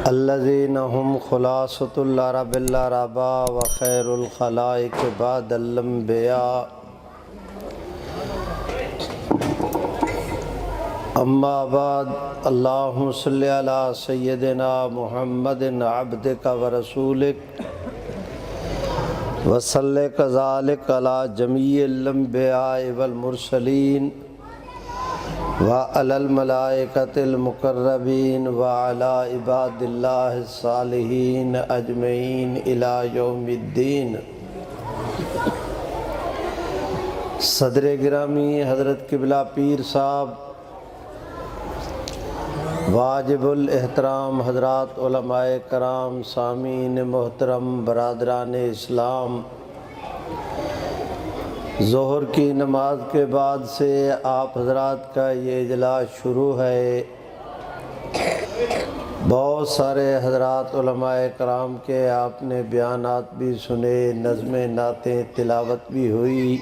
الذین هم خلاصۃ العرب العرباء وخیر الخلائق بعد الانبیاء اما بعد اللہم صلی علی سیدنا محمد عبدک ورسولک وصلی کذالک علی جمیع الانبیاء والمرسلین وعلی الملائکۃ المقربین وعلی عباد اللہ الصالحین اجمعین الی یوم الدین۔ صدر گرامی حضرت قبلہ پیر صاحب، واجب الاحترام حضرات علماء کرام، سامعین محترم، برادران اسلام، ظہر کی نماز کے بعد سے آپ حضرات کا یہ اجلاس شروع ہے۔ بہت سارے حضرات علماء کرام کے آپ نے بیانات بھی سنے، نظمیں نعتیں تلاوت بھی ہوئی۔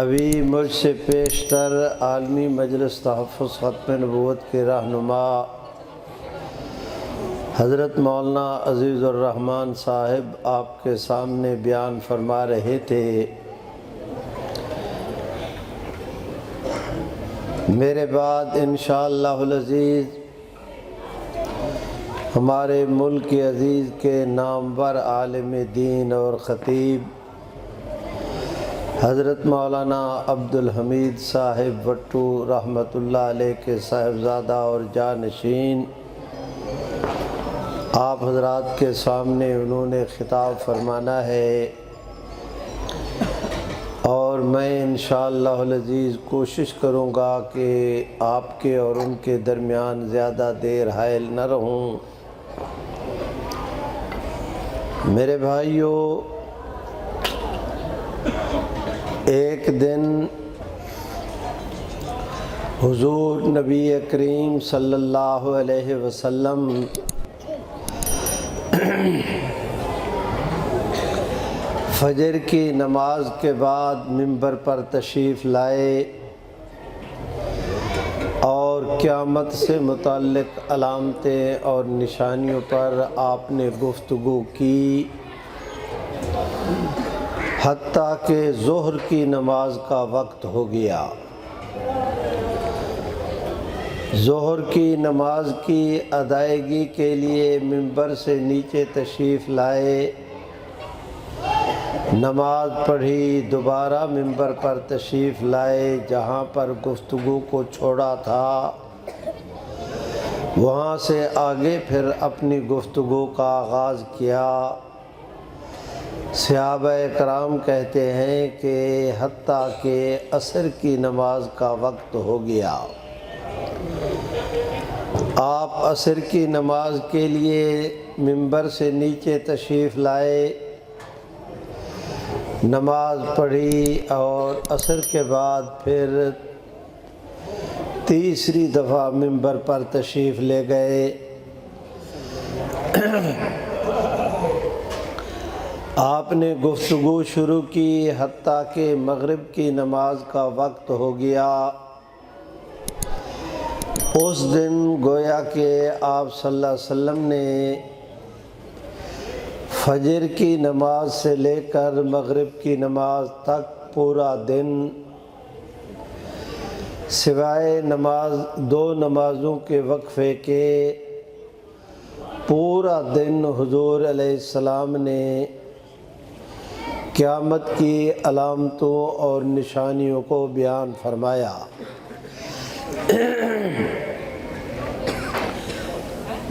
ابھی مجھ سے پیشتر عالمی مجلس تحفظ ختم نبوت کے رہنما حضرت مولانا عزیز الرحمن صاحب آپ کے سامنے بیان فرما رہے تھے۔ میرے بعد انشاءاللہ العزیز ہمارے ملک عزیز کے نامور عالم دین اور خطیب حضرت مولانا عبدالحمید صاحب وٹو رحمۃ اللہ علیہ کے صاحبزادہ اور جانشین آپ حضرات کے سامنے انہوں نے خطاب فرمانا ہے، اور میں انشاءاللہ العزیز کوشش کروں گا کہ آپ کے اور ان کے درمیان زیادہ دیر حائل نہ رہوں۔ میرے بھائیوں، ایک دن حضور نبی کریم صلی اللہ علیہ وسلم فجر کی نماز کے بعد منبر پر تشریف لائے اور قیامت سے متعلق علامتیں اور نشانیوں پر آپ نے گفتگو کی، حتیٰ کہ ظہر کی نماز کا وقت ہو گیا۔ ظہر کی نماز کی ادائیگی کے لیے منبر سے نیچے تشریف لائے، نماز پڑھی، دوبارہ منبر پر تشریف لائے، جہاں پر گفتگو کو چھوڑا تھا وہاں سے آگے پھر اپنی گفتگو کا آغاز کیا۔ صحابہ کرام کہتے ہیں کہ حتیٰ کہ عصر کی نماز کا وقت ہو گیا، آپ عصر کی نماز کے لیے منبر سے نیچے تشریف لائے، نماز پڑھی اور عصر کے بعد پھر تیسری دفعہ منبر پر تشریف لے گئے۔ آپ نے گفتگو شروع کی حتیٰ کہ مغرب کی نماز کا وقت ہو گیا۔ اس دن گویا کہ آپ صلی اللہ علیہ وسلم نے فجر کی نماز سے لے کر مغرب کی نماز تک پورا دن سوائے دو نمازوں کے وقفے کے پورا دن حضور علیہ السلام نے قیامت کی علامتوں اور نشانیوں کو بیان فرمایا۔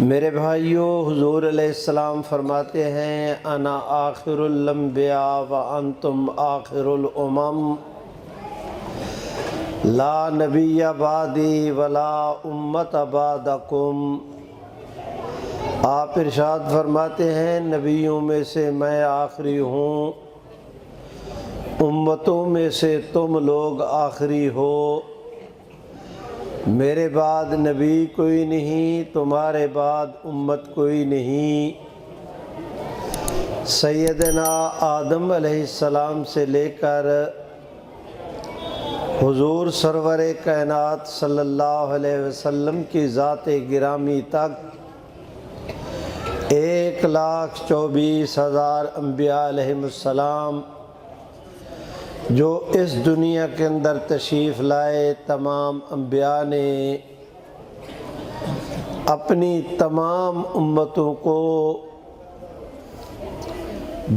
میرے بھائیوں، حضور علیہ السلام فرماتے ہیں، انا آخر الانبیاء وانتم آخر الامم، لا نبی بعدی ولا امت بعدکم۔ آپ ارشاد فرماتے ہیں، نبیوں میں سے میں آخری ہوں، امتوں میں سے تم لوگ آخری ہو، میرے بعد نبی کوئی نہیں، تمہارے بعد امت کوئی نہیں۔ سیدنا آدم علیہ السلام سے لے کر حضور سرور کائنات صلی اللہ علیہ وسلم کی ذات گرامی تک 1,24,000 انبیاء علیہم السلام جو اس دنیا کے اندر تشریف لائے، تمام انبیاء نے اپنی تمام امتوں کو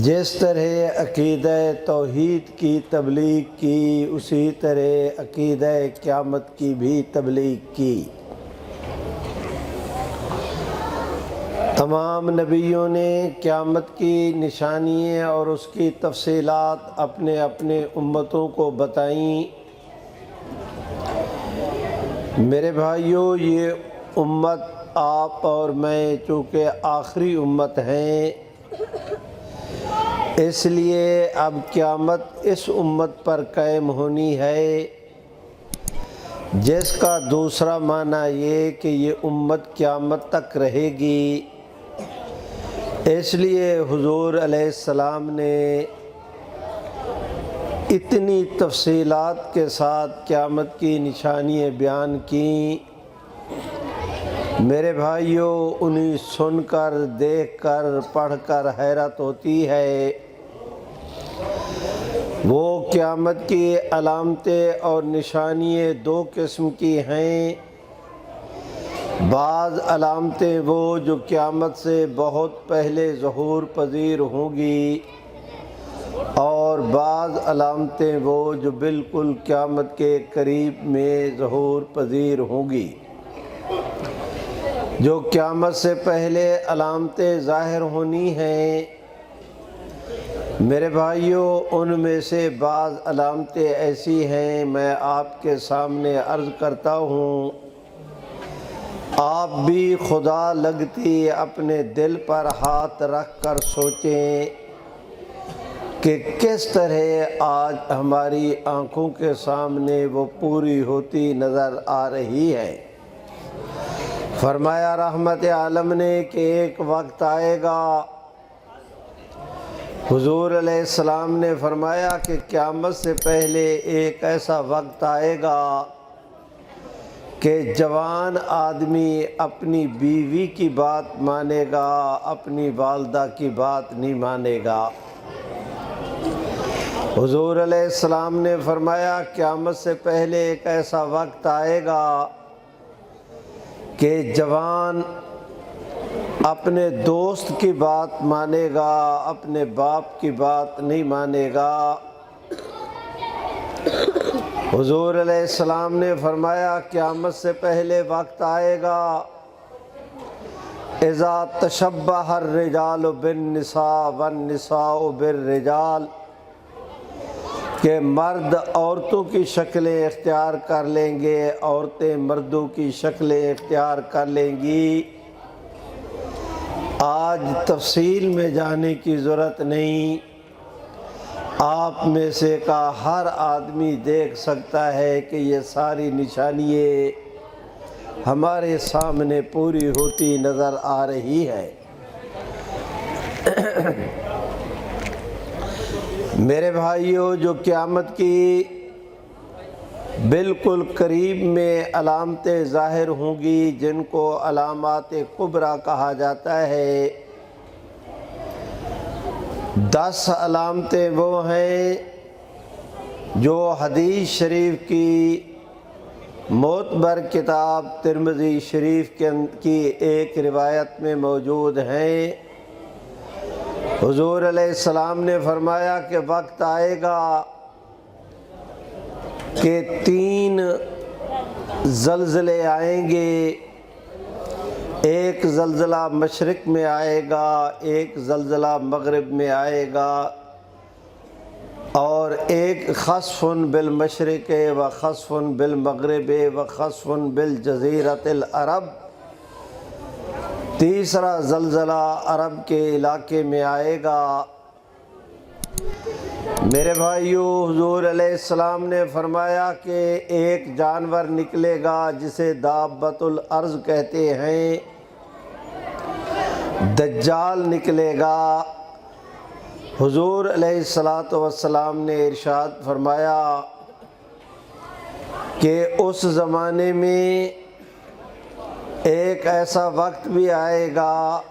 جس طرح عقیدہ توحید کی تبلیغ کی، اسی طرح عقیدہ قیامت کی بھی تبلیغ کی۔ تمام نبیوں نے قیامت کی نشانیاں اور اس کی تفصیلات اپنے اپنے امتوں کو بتائیں۔ میرے بھائیوں، یہ امت آپ اور میں چونکہ آخری امت ہیں، اس لیے اب قیامت اس امت پر قائم ہونی ہے، جس کا دوسرا معنی یہ کہ یہ امت قیامت تک رہے گی۔ اس لیے حضور علیہ السلام نے اتنی تفصیلات کے ساتھ قیامت کی نشانیاں بیان کیں۔ میرے بھائیوں، انہیں سن کر، دیکھ کر، پڑھ کر حیرت ہوتی ہے۔ وہ قیامت کی علامتیں اور نشانیاں دو قسم کی ہیں۔ بعض علامتیں وہ جو قیامت سے بہت پہلے ظہور پذیر ہوں گی، اور بعض علامتیں وہ جو بالکل قیامت کے قریب میں ظہور پذیر ہوں گی۔ جو قیامت سے پہلے علامتیں ظاہر ہونی ہیں، میرے بھائیوں، ان میں سے بعض علامتیں ایسی ہیں، میں آپ کے سامنے عرض کرتا ہوں، آپ بھی خدا لگتی اپنے دل پر ہاتھ رکھ کر سوچیں کہ کس طرح آج ہماری آنکھوں کے سامنے وہ پوری ہوتی نظر آ رہی ہے۔ فرمایا رحمت عالم نے کہ ایک وقت آئے گا، حضور علیہ السلام نے فرمایا کہ قیامت سے پہلے ایک ایسا وقت آئے گا کہ جوان آدمی اپنی بیوی کی بات مانے گا، اپنی والدہ کی بات نہیں مانے گا۔ حضور علیہ السلام نے فرمایا قیامت سے پہلے ایک ایسا وقت آئے گا کہ جوان اپنے دوست کی بات مانے گا، اپنے باپ کی بات نہیں مانے گا۔ حضور علیہ السلام نے فرمایا قیامت سے پہلے وقت آئے گا اذا تشبہ الرجال بالنساء والنساء بالرجال، کہ مرد عورتوں کی شکلیں اختیار کر لیں گے، عورتیں مردوں کی شکلیں اختیار کر لیں گی۔ آج تفصیل میں جانے کی ضرورت نہیں، آپ میں سے کا ہر آدمی دیکھ سکتا ہے کہ یہ ساری نشانیاں ہمارے سامنے پوری ہوتی نظر آ رہی ہے۔ میرے بھائیوں، جو قیامت کی بالکل قریب میں علامتیں ظاہر ہوں گی، جن کو علامات کبریٰ کہا جاتا ہے، 10 علامتیں وہ ہیں جو حدیث شریف کی معتبر کتاب ترمذی شریف کی ایک روایت میں موجود ہیں۔ حضور علیہ السلام نے فرمایا کہ وقت آئے گا کہ 3 زلزلے آئیں گے، ایک زلزلہ مشرق میں آئے گا، ایک زلزلہ مغرب میں آئے گا، اور ایک خسف بالمشرق و خسف بالمغرب و خسف بالجزیرۃ العرب، تیسرا زلزلہ عرب کے علاقے میں آئے گا۔ میرے بھائیو، حضور علیہ السلام نے فرمایا کہ ایک جانور نکلے گا جسے دابۃ الارض کہتے ہیں، دجال نکلے گا۔ حضور علیہ الصلاۃ والسلام نے ارشاد فرمایا کہ اس زمانے میں ایک ایسا وقت بھی آئے گا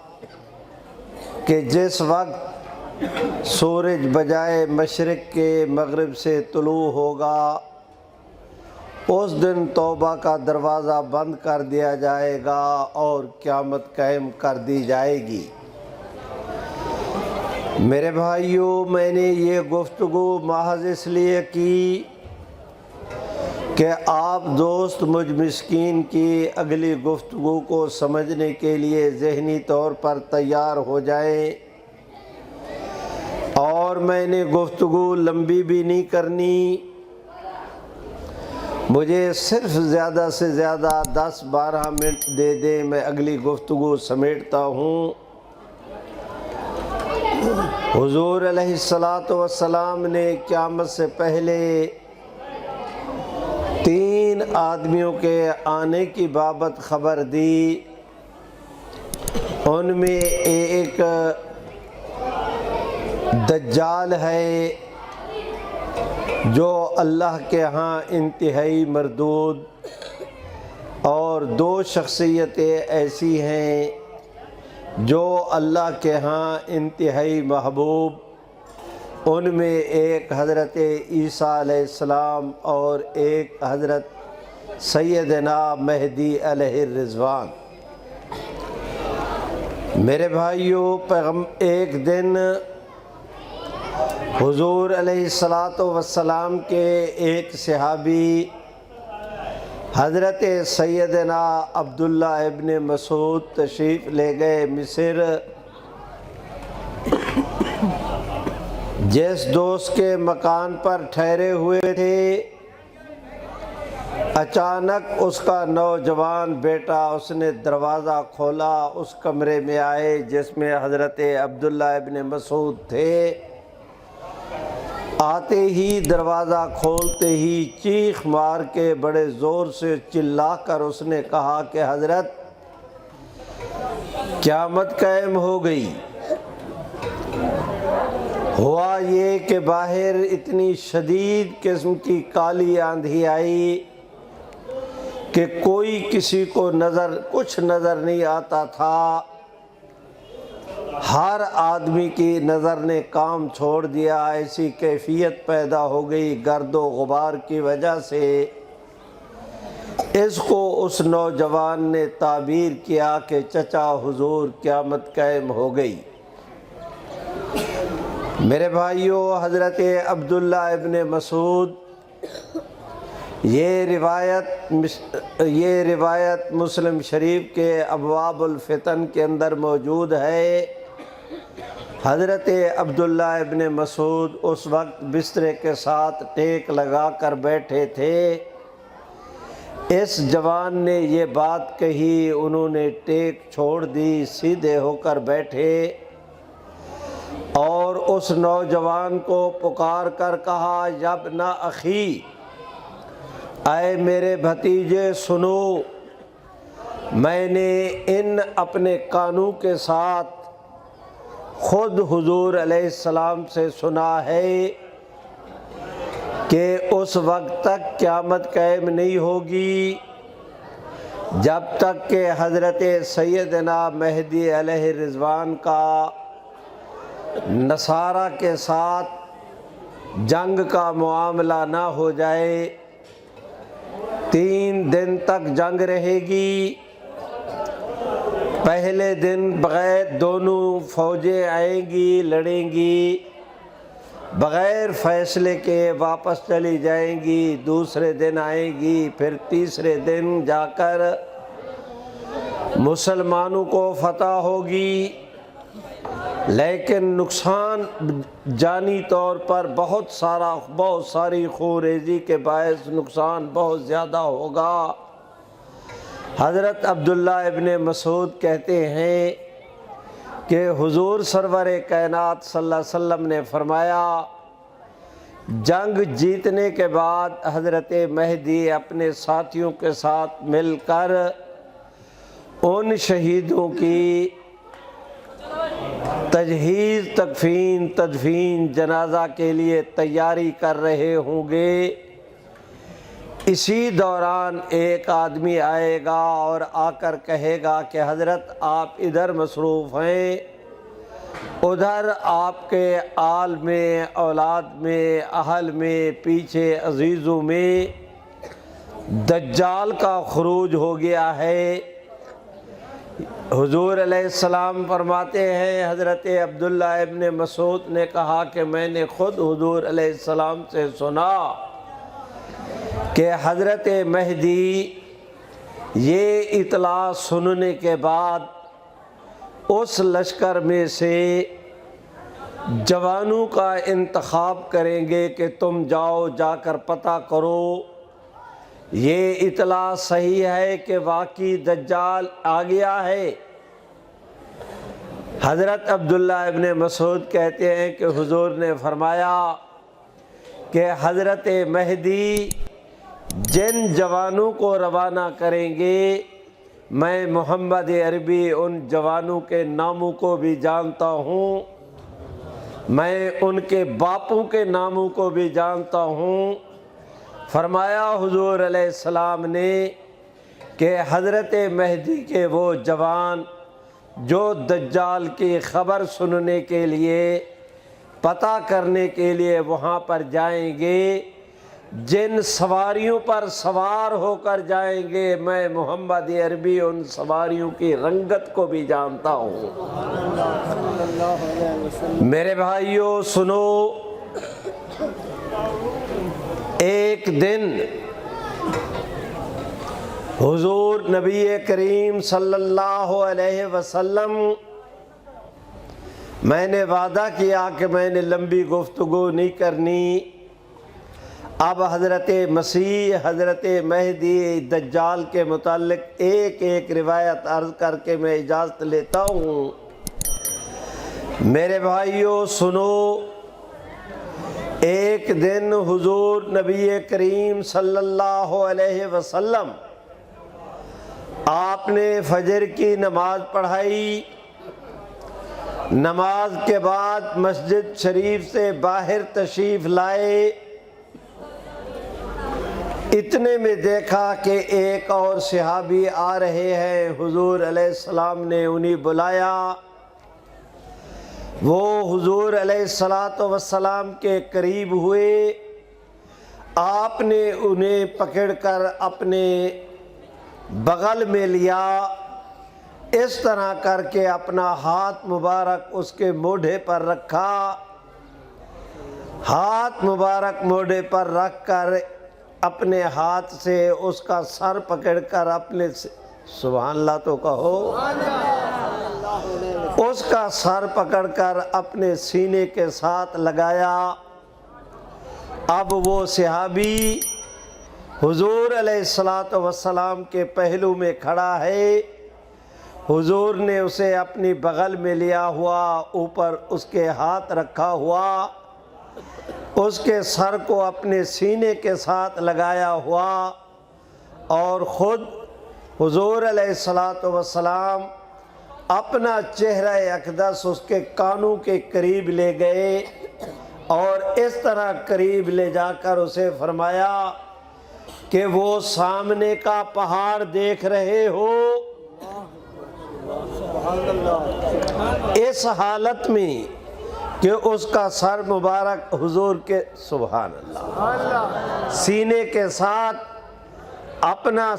کہ جس وقت سورج بجائے مشرق کے مغرب سے طلوع ہوگا، اس دن توبہ کا دروازہ بند کر دیا جائے گا اور قیامت قائم کر دی جائے گی۔ میرے بھائیوں، میں نے یہ گفتگو محض اس لیے کی کہ آپ دوست مجھ مسکین کی اگلی گفتگو کو سمجھنے کے لیے ذہنی طور پر تیار ہو جائیں، اور میں نے گفتگو لمبی بھی نہیں کرنی، مجھے صرف زیادہ سے زیادہ 10-12 منٹ دے دیں، میں اگلی گفتگو سمیٹتا ہوں۔ حضور علیہ السلام نے قیامت سے پہلے 3 آدمیوں کے آنے کی بابت خبر دی۔ ان میں ایک دجال ہے جو اللہ کے ہاں انتہائی مردود، اور 2 شخصیتیں ایسی ہیں جو اللہ کے ہاں انتہائی محبوب، ان میں ایک حضرت عیسیٰ علیہ السلام اور ایک حضرت سیدنا مہدی علیہ الرضوان۔ میرے بھائیوں، ایک دن حضور علیہ السلام کے ایک صحابی حضرت سیدنا عبداللہ ابن مسعود تشریف لے گئے مصر۔ جس دوست کے مکان پر ٹھہرے ہوئے تھے، اچانک اس کا نوجوان بیٹا، اس نے دروازہ کھولا، اس کمرے میں آئے جس میں حضرت عبداللہ ابن مسعود تھے۔ آتے ہی دروازہ کھولتے ہی چیخ مار کے بڑے زور سے چلا کر اس نے کہا کہ حضرت، قیامت قائم ہو گئی۔ ہوا یہ کہ باہر اتنی شدید قسم کی کالی آندھی آئی کہ کوئی کسی کو کچھ نظر نہیں آتا تھا۔ ہر آدمی کی نظر نے کام چھوڑ دیا، ایسی کیفیت پیدا ہو گئی گرد و غبار کی وجہ سے۔ اس کو اس نوجوان نے تعبیر کیا کہ چچا حضور، قیامت قائم ہو گئی۔ میرے بھائیوں، حضرت عبداللہ ابن مسعود، یہ روایت مسلم شریف کے ابواب الفتن کے اندر موجود ہے۔ حضرت عبداللہ ابن مسعود اس وقت بسترے کے ساتھ ٹیک لگا کر بیٹھے تھے۔ اس جوان نے یہ بات کہی، انہوں نے ٹیک چھوڑ دی، سیدھے ہو کر بیٹھے اور اس نوجوان کو پکار کر کہا، یا ابن اخی، اے میرے بھتیجے سنو، میں نے ان اپنے کانوں کے ساتھ خود حضور علیہ السلام سے سنا ہے کہ اس وقت تک قیامت قائم نہیں ہوگی جب تک کہ حضرت سیدنا مہدی علیہ الرضوان کا نصارہ کے ساتھ جنگ کا معاملہ نہ ہو جائے۔ 3 دن تک جنگ رہے گی۔ پہلے دن بغیر دونوں فوجیں آئیں گی، لڑیں گی، بغیر فیصلے کے واپس چلی جائیں گی۔ دوسرے دن آئیں گی، پھر تیسرے دن جا کر مسلمانوں کو فتح ہوگی، لیکن نقصان جانی طور پر بہت ساری خونریزی کے باعث نقصان بہت زیادہ ہوگا۔ حضرت عبداللہ ابن مسعود کہتے ہیں کہ حضور سرور کائنات صلی اللہ علیہ وسلم نے فرمایا، جنگ جیتنے کے بعد حضرت مہدی اپنے ساتھیوں کے ساتھ مل کر ان شہیدوں کی تجہیز، تدفین، جنازہ کے لیے تیاری کر رہے ہوں گے۔ اسی دوران ایک آدمی آئے گا اور آ کر کہے گا کہ حضرت آپ ادھر مصروف ہیں، ادھر آپ کے آل میں، اولاد میں، اہل میں، پیچھے عزیزوں میں دجال کا خروج ہو گیا ہے۔ حضور علیہ السلام فرماتے ہیں، حضرت عبداللہ ابن مسعود نے کہا کہ میں نے خود حضور علیہ السلام سے سنا کہ حضرت مہدی یہ اطلاع سننے کے بعد اس لشکر میں سے جوانوں کا انتخاب کریں گے کہ تم جاؤ، جا کر پتہ کرو یہ اطلاع صحیح ہے کہ واقعی دجال آ گیا ہے۔ حضرت عبداللہ ابن مسعود کہتے ہیں کہ حضور نے فرمایا کہ حضرت مہدی جن جوانوں کو روانہ کریں گے میں محمد عربی ان جوانوں کے ناموں کو بھی جانتا ہوں، میں ان کے باپوں کے ناموں کو بھی جانتا ہوں۔ فرمایا حضور علیہ السلام نے کہ حضرت مہدی کے وہ جوان جو دجال کی خبر سننے کے لیے، پتہ کرنے کے لیے وہاں پر جائیں گے، جن سواریوں پر سوار ہو کر جائیں گے میں محمد عربی ان سواریوں کی رنگت کو بھی جانتا ہوں۔ میرے بھائیوں سنو، ایک دن حضور نبی کریم صلی اللہ علیہ وسلم، میں نے وعدہ کیا کہ میں نے لمبی گفتگو نہیں کرنی، اب حضرت مسیح، حضرت مہدی، دجال کے متعلق ایک ایک روایت عرض کر کے میں اجازت لیتا ہوں۔ میرے بھائیوں سنو، ایک دن حضور نبی کریم صلی اللہ علیہ وسلم آپ نے فجر کی نماز پڑھائی، نماز کے بعد مسجد شریف سے باہر تشریف لائے، اتنے میں دیکھا کہ ایک اور صحابی آ رہے ہیں، حضور علیہ السلام نے انہیں بلایا، وہ حضور علیہ السلام کے قریب ہوئے، آپ نے انہیں پکڑ کر اپنے بغل میں لیا، اس طرح کر کے اپنا ہاتھ مبارک اس کے موڈھے پر رکھا، ہاتھ مبارک موڈھے پر رکھ کر اپنے ہاتھ سے اس کا سر پکڑ کر اپنے سبحان اللہ تو کہو، اس کا سر پکڑ کر اپنے سینے کے ساتھ لگایا۔ اب وہ صحابی حضور علیہ السلام کے پہلو میں کھڑا ہے، حضور نے اسے اپنی بغل میں لیا ہوا، اوپر اس کے ہاتھ رکھا ہوا، اس کے سر کو اپنے سینے کے ساتھ لگایا ہوا، اور خود حضور علیہ السلام اپنا چہرہ اقدس اس کے کانوں کے قریب لے گئے، اور اس طرح قریب لے جا کر اسے فرمایا کہ وہ سامنے کا پہاڑ دیکھ رہے ہو، اس حالت میں کہ اس کا سر مبارک حضور کے سبحان اللہ سینے کے ساتھ اپنا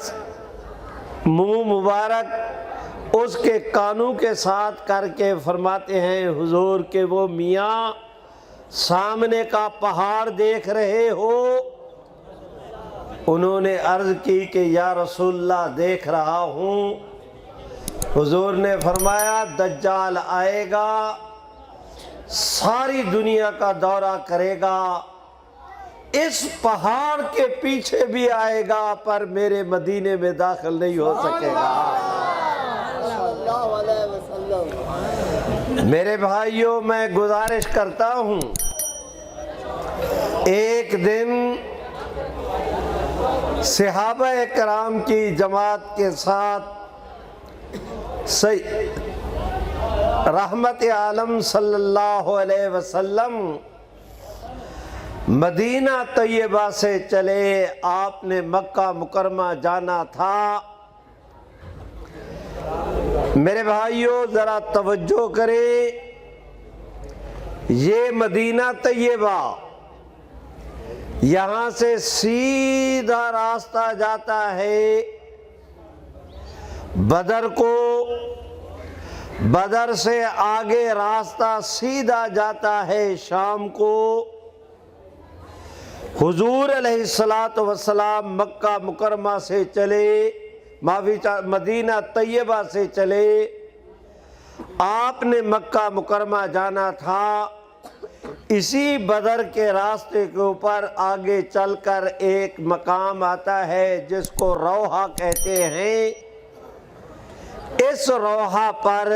منہ مبارک اس کے کانوں کے ساتھ کر کے فرماتے ہیں حضور کہ وہ میاں سامنے کا پہاڑ دیکھ رہے ہو؟ انہوں نے عرض کی کہ یا رسول اللہ دیکھ رہا ہوں۔ حضور نے فرمایا دجال آئے گا، ساری دنیا کا دورہ کرے گا، اس پہاڑ کے پیچھے بھی آئے گا، پر میرے مدینے میں داخل نہیں ہو سکے گا۔ میرے بھائیوں میں گزارش کرتا ہوں، ایک دن صحابہ کرام کی جماعت کے ساتھ رحمت عالم صلی اللہ علیہ وسلم مدینہ طیبہ سے چلے آپ نے مکہ مکرمہ جانا تھا۔ میرے بھائیوں ذرا توجہ کریں، یہ مدینہ طیبہ یہاں سے سیدھا راستہ جاتا ہے بدر کو، بدر سے آگے راستہ سیدھا جاتا ہے شام کو۔ حضور علیہ الصلاۃ والسلام مکہ مکرمہ سے چلے، مدینہ طیبہ سے چلے، آپ نے مکہ مکرمہ جانا تھا۔ اسی بدر کے راستے کے اوپر آگے چل کر ایک مقام آتا ہے جس کو روحہ کہتے ہیں۔ اس روحہ پر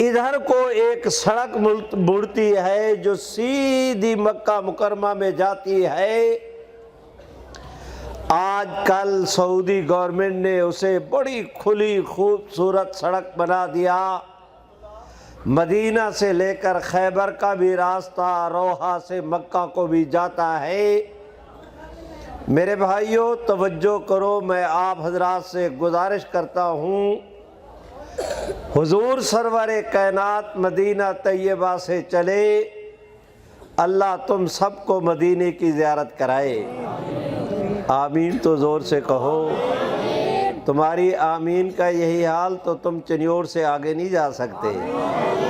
ادھر کو ایک سڑک مڑتی ہے جو سیدھی مکہ مکرمہ میں جاتی ہے۔ آج کل سعودی گورنمنٹ نے اسے بڑی کھلی خوبصورت سڑک بنا دیا۔ مدینہ سے لے کر خیبر کا بھی راستہ روحہ سے مکہ کو بھی جاتا ہے۔ میرے بھائیوں توجہ کرو، میں آپ حضرات سے گزارش کرتا ہوں، حضور سرور کائنات مدینہ طیبہ سے چلے، اللہ تم سب کو مدینے کی زیارت کرائے۔ آمین تو زور سے کہو۔ تمہاری آمین کا یہی حال تو تم چنیوڑ سے آگے نہیں جا سکتے۔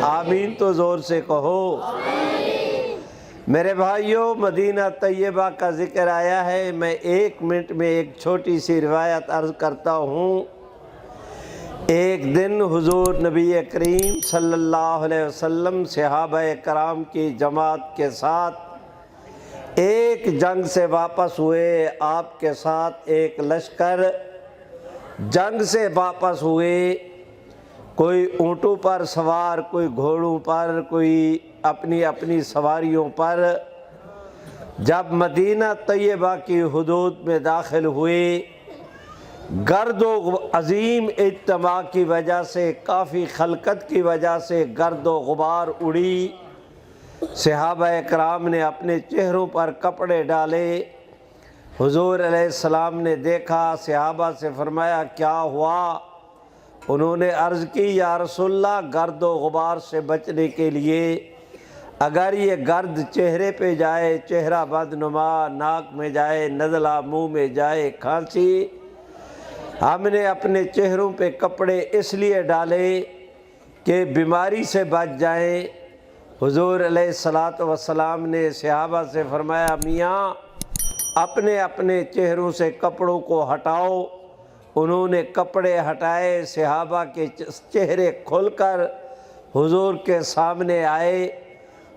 آمین تو زور سے کہو۔ میرے بھائیوں مدینہ طیبہ کا ذکر آیا ہے، میں 1 منٹ میں ایک چھوٹی سی روایت عرض کرتا ہوں۔ ایک دن حضور نبی کریم صلی اللہ علیہ وسلم صحابہ کرام کی جماعت کے ساتھ ایک جنگ سے واپس ہوئے، آپ کے ساتھ ایک لشکر جنگ سے واپس ہوئے، کوئی اونٹوں پر سوار، کوئی گھوڑوں پر، کوئی اپنی اپنی سواریوں پر۔ جب مدینہ طیبہ کی حدود میں داخل ہوئے، گرد و عظیم اجتماع کی وجہ سے، کافی خلقت کی وجہ سے گرد و غبار اڑی۔ صحابہ اکرام نے اپنے چہروں پر کپڑے ڈالے۔ حضور علیہ السلام نے دیکھا، صحابہ سے فرمایا کیا ہوا؟ انہوں نے عرض کی یا رسول اللہ گرد و غبار سے بچنے کے لیے اگر یہ گرد چہرے پہ جائے، چہرہ بدنما، ناک میں جائے نزلہ، منہ میں جائے کھانسی، ہم نے اپنے چہروں پہ کپڑے اس لیے ڈالے کہ بیماری سے بچ جائیں۔ حضور علیہ السلام نے صحابہ سے فرمایا میاں اپنے اپنے چہروں سے کپڑوں کو ہٹاؤ۔ انہوں نے کپڑے ہٹائے، صحابہ کے چہرے کھل کر حضور کے سامنے آئے۔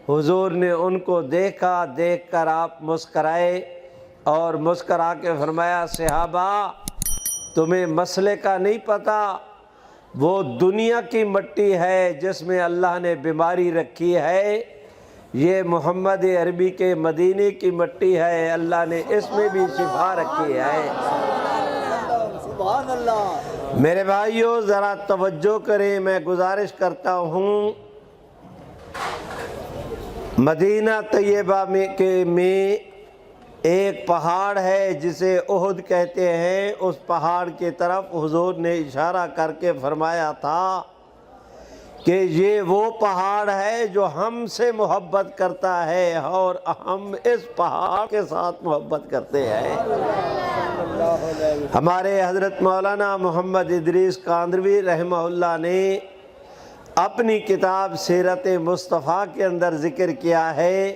حضور نے ان کو دیکھا، دیکھ کر آپ مسکرائے اور مسکرا کے فرمایا صحابہ تمہیں مسئلے کا نہیں پتہ، وہ دنیا کی مٹی ہے جس میں اللہ نے بیماری رکھی ہے، یہ محمد عربی کے مدینے کی مٹی ہے، اللہ نے اس میں بھی شفا رکھی ہے۔ سبحان اللہ۔ میرے بھائیوں ذرا توجہ کریں، میں گزارش کرتا ہوں، مدینہ طیبہ میں ایک پہاڑ ہے جسے احد کہتے ہیں، اس پہاڑ کی طرف حضور نے اشارہ کر کے فرمایا تھا کہ یہ وہ پہاڑ ہے جو ہم سے محبت کرتا ہے اور ہم اس پہاڑ کے ساتھ محبت کرتے ہیں۔ ہمارے حضرت مولانا محمد ادریس کاندروی رحمہ اللہ نے اپنی کتاب سیرت مصطفیٰ کے اندر ذکر کیا ہے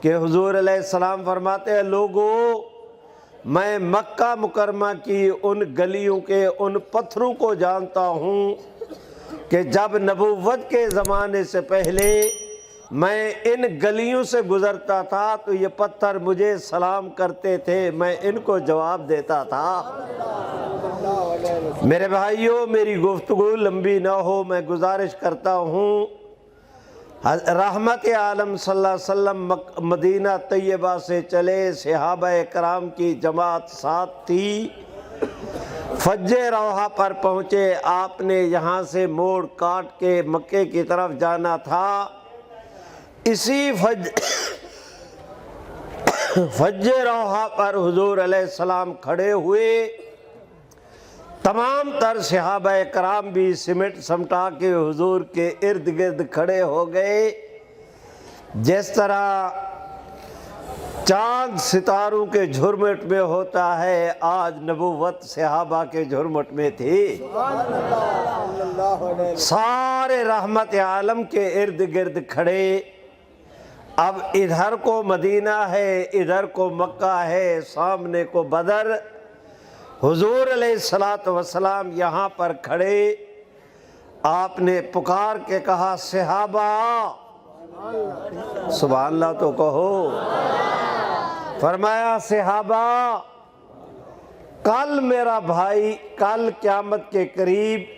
کہ حضور علیہ السلام فرماتے ہیں لوگو میں مکہ مکرمہ کی ان گلیوں کے ان پتھروں کو جانتا ہوں کہ جب نبوت کے زمانے سے پہلے میں ان گلیوں سے گزرتا تھا تو یہ پتھر مجھے سلام کرتے تھے، میں ان کو جواب دیتا تھا۔ میرے بھائیوں میری گفتگو لمبی نہ ہو، میں گزارش کرتا ہوں، رحمت عالم صلی اللہ علیہ وسلم مدینہ طیبہ سے چلے، صحابہ کرام کی جماعت ساتھ تھی، فج روحہ پر پہنچے، آپ نے یہاں سے موڑ کاٹ کے مکے کی طرف جانا تھا۔ اسی فجر روحا پر حضور علیہ السلام کھڑے ہوئے، تمام تر صحابہ کرام بھی سمٹ سمٹا کے حضور کے ارد گرد کھڑے ہو گئے، جس طرح چاند ستاروں کے جھرمٹ میں ہوتا ہے، آج نبوت صحابہ کے جھرمٹ میں تھی۔ سارے رحمت عالم کے ارد گرد کھڑے۔ اب ادھر کو مدینہ ہے، ادھر کو مکہ ہے، سامنے کو بدر۔ حضور علیہ السلام یہاں پر کھڑے، آپ نے پکار کے کہا صحابہ، سبحان اللہ تو کہو، فرمایا صحابہ، کل میرا بھائی، کل قیامت کے قریب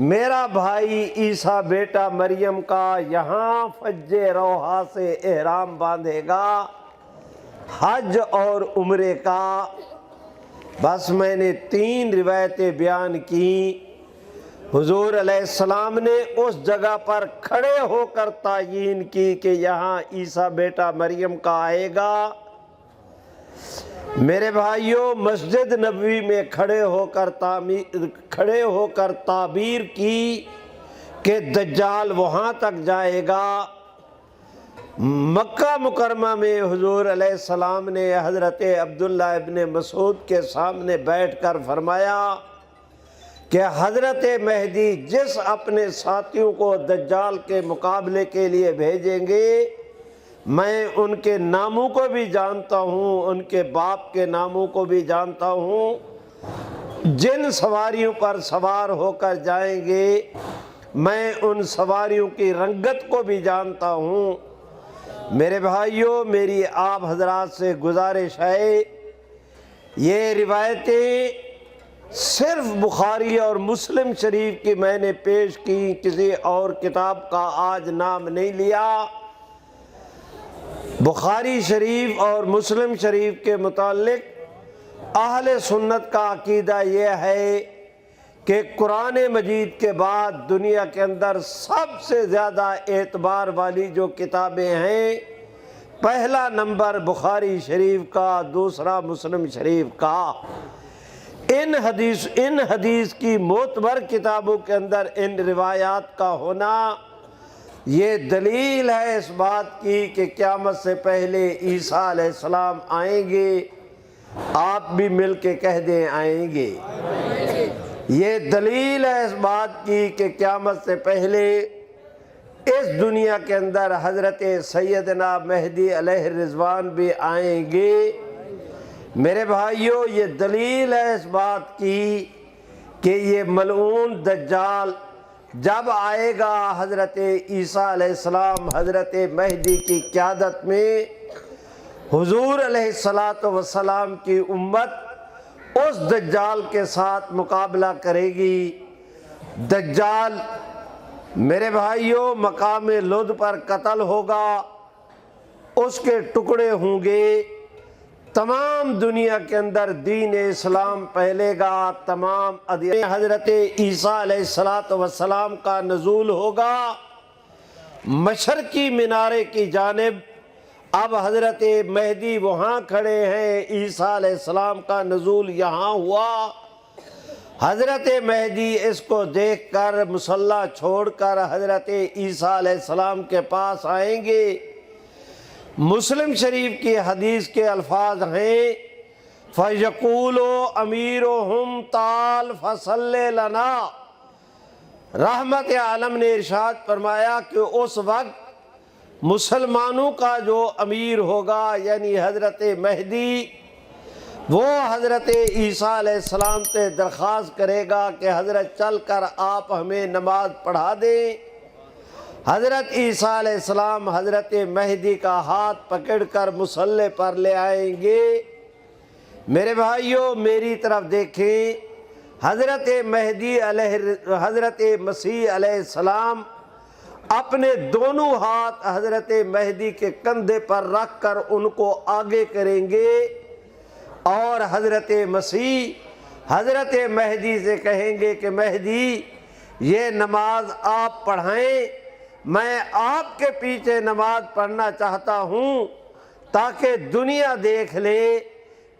میرا بھائی عیسیٰ بیٹا مریم کا یہاں فج روحا سے احرام باندھے گا، حج اور عمرے کا۔ بس میں نے 3 روایتیں بیان کی۔ حضور علیہ السلام نے اس جگہ پر کھڑے ہو کر تعیین کی کہ یہاں عیسیٰ بیٹا مریم کا آئے گا۔ میرے بھائیوں، مسجد نبوی میں کھڑے ہو کر تعبیر کی کہ دجال وہاں تک جائے گا۔ مکہ مکرمہ میں حضور علیہ السلام نے حضرت عبداللہ ابن مسعود کے سامنے بیٹھ کر فرمایا کہ حضرت مہدی جس اپنے ساتھیوں کو دجال کے مقابلے کے لیے بھیجیں گے، میں ان کے ناموں کو بھی جانتا ہوں، ان کے باپ کے ناموں کو بھی جانتا ہوں۔ جن سواریوں پر سوار ہو کر جائیں گے، میں ان سواریوں کی رنگت کو بھی جانتا ہوں۔ میرے بھائیوں، میری آپ حضرات سے گزارش ہے، یہ روایتیں صرف بخاری اور مسلم شریف کی میں نے پیش کی، کسی اور کتاب کا آج نام نہیں لیا۔ بخاری شریف اور مسلم شریف کے متعلق اہل سنت کا عقیدہ یہ ہے کہ قرآن مجید کے بعد دنیا کے اندر سب سے زیادہ اعتبار والی جو کتابیں ہیں، پہلا نمبر بخاری شریف کا، دوسرا مسلم شریف کا۔ ان حدیث کی معتبر کتابوں کے اندر ان روایات کا ہونا یہ دلیل ہے اس بات کی کہ قیامت سے پہلے عیسیٰ علیہ السلام آئیں گے۔ آپ بھی مل کے کہہ دیں آئیں گے۔ یہ دلیل ہے اس بات کی کہ قیامت سے پہلے اس دنیا کے اندر حضرت سیدنا مہدی علیہ الرضوان بھی آئیں گے۔ میرے بھائیوں، یہ دلیل ہے اس بات کی کہ یہ ملعون دجال جب آئے گا، حضرت عیسیٰ علیہ السلام حضرت مہدی کی قیادت میں، حضور علیہ السلام کی امت اس دجال کے ساتھ مقابلہ کرے گی۔ دجال میرے بھائیوں مقام لد پر قتل ہوگا، اس کے ٹکڑے ہوں گے، تمام دنیا کے اندر دین اسلام پھیلے گا، تمام ادیان۔ حضرت عیسیٰ علیہ السلام کا نزول ہوگا مشرقی مینارے کی جانب۔ اب حضرت مہدی وہاں کھڑے ہیں، عیسیٰ علیہ السلام کا نزول یہاں ہوا۔ حضرت مہدی اس کو دیکھ کر مصلی چھوڑ کر حضرت عیسیٰ علیہ السلام کے پاس آئیں گے۔ مسلم شریف کی حدیث کے الفاظ ہیں فَيَقُولُ أَمِيرُهُمْ تَعَالَ فَصَلِّ لَنَا۔ رحمت عالم نے ارشاد فرمایا کہ اس وقت مسلمانوں کا جو امیر ہوگا یعنی حضرت مہدی، وہ حضرت عیسیٰ علیہ السلام سے درخواست کرے گا کہ حضرت چل کر آپ ہمیں نماز پڑھا دیں۔ حضرت عیسیٰ علیہ السلام حضرت مہدی کا ہاتھ پکڑ کر مصلی پر لے آئیں گے۔ میرے بھائیوں میری طرف دیکھیں، حضرت مسیح علیہ السلام اپنے دونوں ہاتھ حضرت مہدی کے کندھے پر رکھ کر ان کو آگے کریں گے، اور حضرت مسیح حضرت مہدی سے کہیں گے کہ مہدی یہ نماز آپ پڑھائیں، میں آپ کے پیچھے نماز پڑھنا چاہتا ہوں تاکہ دنیا دیکھ لے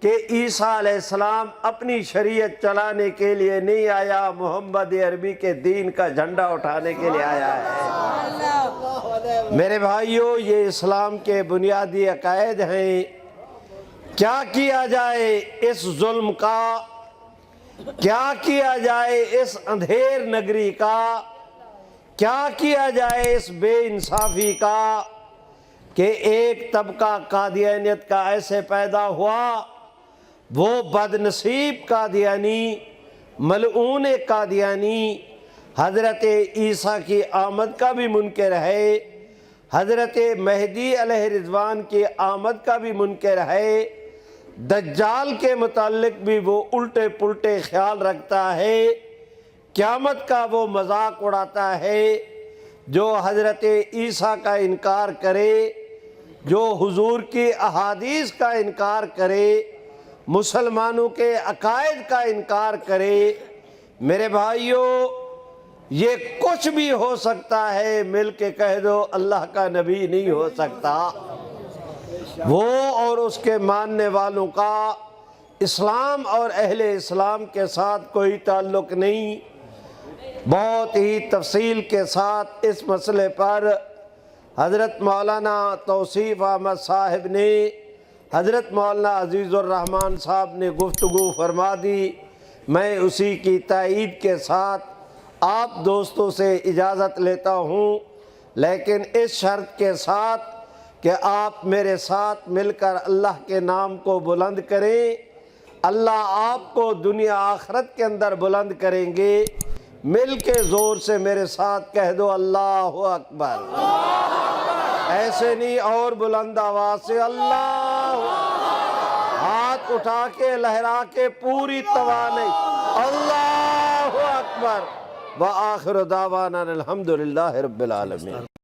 کہ عیسیٰ علیہ السلام اپنی شریعت چلانے کے لیے نہیں آیا، محمد عربی کے دین کا جھنڈا اٹھانے کے لیے آیا ہے۔ میرے بھائیوں، یہ اسلام کے بنیادی عقائد ہیں۔ کیا کیا جائے اس ظلم کا، کیا کیا جائے اس اندھیر نگری کا، کیا کیا جائے اس بے انصافی کا کہ ایک طبقہ قادیانیت کا ایسے پیدا ہوا، وہ بد نصیب قادیانی، ملعون قادیانی، حضرت عیسیٰ کی آمد کا بھی منکر ہے، حضرت مہدی علیہ رضوان کی آمد کا بھی منکر ہے، دجال کے متعلق بھی وہ الٹے پلٹے خیال رکھتا ہے، قیامت کا وہ مذاق اڑاتا ہے۔ جو حضرت عیسیٰ کا انکار کرے، جو حضور کی احادیث کا انکار کرے، مسلمانوں کے عقائد کا انکار کرے، میرے بھائیوں یہ کچھ بھی ہو سکتا ہے، مل کے کہہ دو اللہ کا نبی نہیں ہو سکتا۔ وہ اور اس کے ماننے والوں کا اسلام اور اہل اسلام کے ساتھ کوئی تعلق نہیں۔ بہت ہی تفصیل کے ساتھ اس مسئلے پر حضرت مولانا توصیف احمد صاحب نے، حضرت مولانا عزیز الرحمن صاحب نے گفتگو فرما دی۔ میں اسی کی تائید کے ساتھ آپ دوستوں سے اجازت لیتا ہوں، لیکن اس شرط کے ساتھ کہ آپ میرے ساتھ مل کر اللہ کے نام کو بلند کریں۔ اللہ آپ کو دنیا آخرت کے اندر بلند کریں گے۔ مل کے زور سے میرے ساتھ کہہ دو اللہ اکبر۔ ایسے نہیں، اور بلند آواز سے اللہ، ہاتھ اٹھا کے لہرا کے پوری توانائی، اللہ اکبر۔ وآخر دعوانا الحمدللہ رب العالمین۔